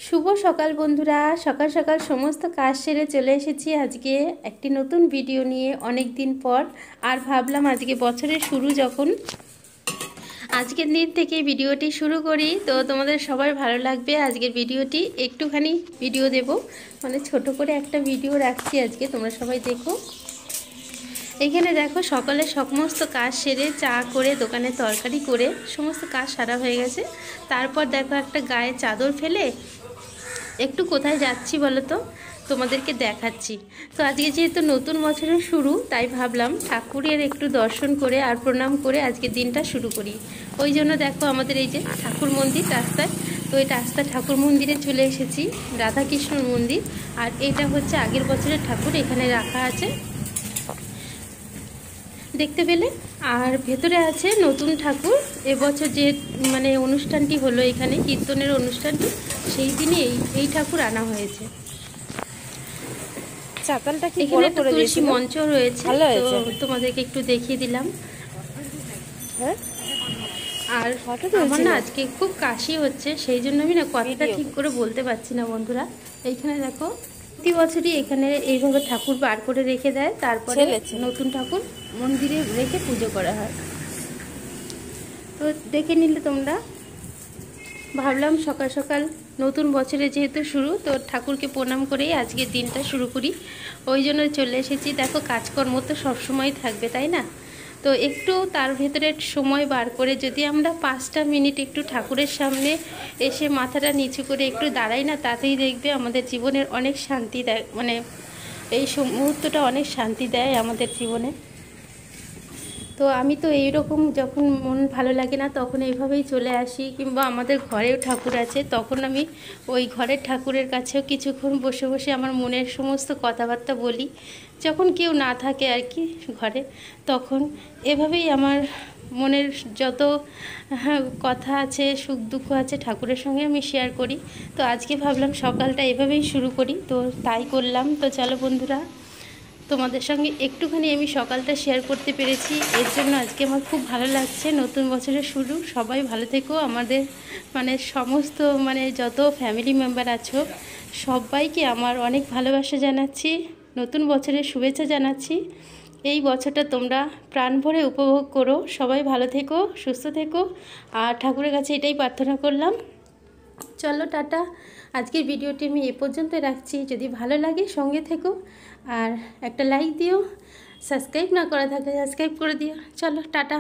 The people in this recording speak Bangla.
শুভ সকাল বন্ধুরা। সকাল সকাল সমস্ত কাজ সেরে চলে এসেছি আজকে একটি নতুন ভিডিও নিয়ে অনেক দিন পর। আর ভাবলাম আজকে বছরের শুরু যখন, আজকের দিন থেকে ভিডিওটি শুরু করি, তো তোমাদের সবাই ভালো লাগবে। আজকের ভিডিওটি একটুখানি ভিডিও দেব, মানে ছোট করে একটা ভিডিও রাখছি আজকে, তোমরা সবাই দেখো। এইখানে দেখো সকালে সমস্ত কাজ সেরে চা করে দোকানে তরকারি করে সমস্ত কাজ সারা হয়ে গেছে। তারপর দেখো একটা গায়ে চাদর ফেলে একটু কোথায় যাচ্ছি বলো তো, তোমাদেরকে দেখাচ্ছি। তো আজকে যেহেতু নতুন বছরের শুরু, তাই ভাবলাম ঠাকুরের একটু দর্শন করে আর প্রণাম করে আজকের দিনটা শুরু করি। ওই জন্য দেখো আমাদের এই যে ঠাকুর মন্দির রাস্তায়, তো এই রাস্তা ঠাকুর মন্দিরে চলে এসেছি, রাধাকৃষ্ণ মন্দির। আর এটা হচ্ছে আগের বছরের ঠাকুর, এখানে রাখা আছে দেখতে পেলে। আর ভেতরে আছে নতুন ঠাকুর। এবছর যে মানে অনুষ্ঠানটি হলো এখানে কীর্তনের অনুষ্ঠানটি, সেই দিনে এই ঠাকুর আনা হয়েছে। চাতালটা কি এখানে একটা তুলসী মঞ্চ রয়েছে, তো তোমাদেরকে একটু দেখিয়ে দিলাম। হ্যাঁ, আর আমার না আজকে খুব কাশি হচ্ছে, সেই জন্য আমি না কথাটা ঠিক করে বলতে পারছি না বন্ধুরা। এইখানে দেখো প্রতি বছরই এখানে এইভাবে ঠাকুর বার করে রেখে দেয়, তারপরে নতুন ঠাকুর মন্দিরে রেখে পুজো করা হয়। তো দেখে নিলে তোমরা। ভাবলাম সকাল সকাল নতুন বছরে যেহেতু শুরু, তো ঠাকুরকে প্রণাম করেই আজকের দিনটা শুরু করি, ওই জন্য চলে এসেছি। দেখো কাজকর্ম তো সবসময় থাকবে, তাই না? তো একটু তার ভেতরে সময় বার করে যদি আমরা 5টা মিনিট একটু ঠাকুরের সামনে এসে মাথাটা নিচু করে একটু দাঁড়াই না, তাতেই দেখবে আমাদের জীবনের অনেক শান্তি দেয়, মানে এই মুহূর্তটা অনেক শান্তি দেয় আমাদের জীবনে। তো আমি তো এইরকম যখন মন ভালো লাগে না তখন এইভাবেই চলে আসি, কিংবা আমাদের ঘরেও ঠাকুর আছে, তখন আমি ওই ঘরের ঠাকুরের কাছেও কিছুক্ষণ বসে বসে আমার মনের সমস্ত কথাবার্তা বলি, যখন কেউ না থাকে আর কি ঘরে। তখন এভাবেই আমার মনের যত কথা আছে, সুখ দুঃখ আছে, ঠাকুরের সঙ্গে আমি শেয়ার করি। তো আজকে ভাবলাম সকালটা এভাবেই শুরু করি, তো তাই করলাম। তো চলো বন্ধুরা, তোমাদের সঙ্গে একটুখানি আমি সকালটা শেয়ার করতে পেরেছি, এর জন্য আজকে আমার খুব ভালো লাগছে। নতুন বছরের শুরু, সবাই ভালো থেকো। আমাদের মানে সমস্ত মানে যত ফ্যামিলি মেম্বার আছো সবাইকে আমার অনেক ভালোবাসা জানাচ্ছি, নতুন বছরের শুভেচ্ছা জানাচ্ছি। এই বছরটা তোমরা প্রাণ ভরে উপভোগ করো। সবাই ভালো থেকো, সুস্থ থেকো, আর ঠাকুরের কাছে এটাই প্রার্থনা করলাম। চলো টাটা। আজকের ভিডিওটি আমি এ পর্যন্ত রাখছি। যদি ভালো লাগে সঙ্গে থেকো, আর একটা লাইক দিও, সাবস্ক্রাইব না করা থাকলে সাবস্ক্রাইব করে দিও। চলো টাটা।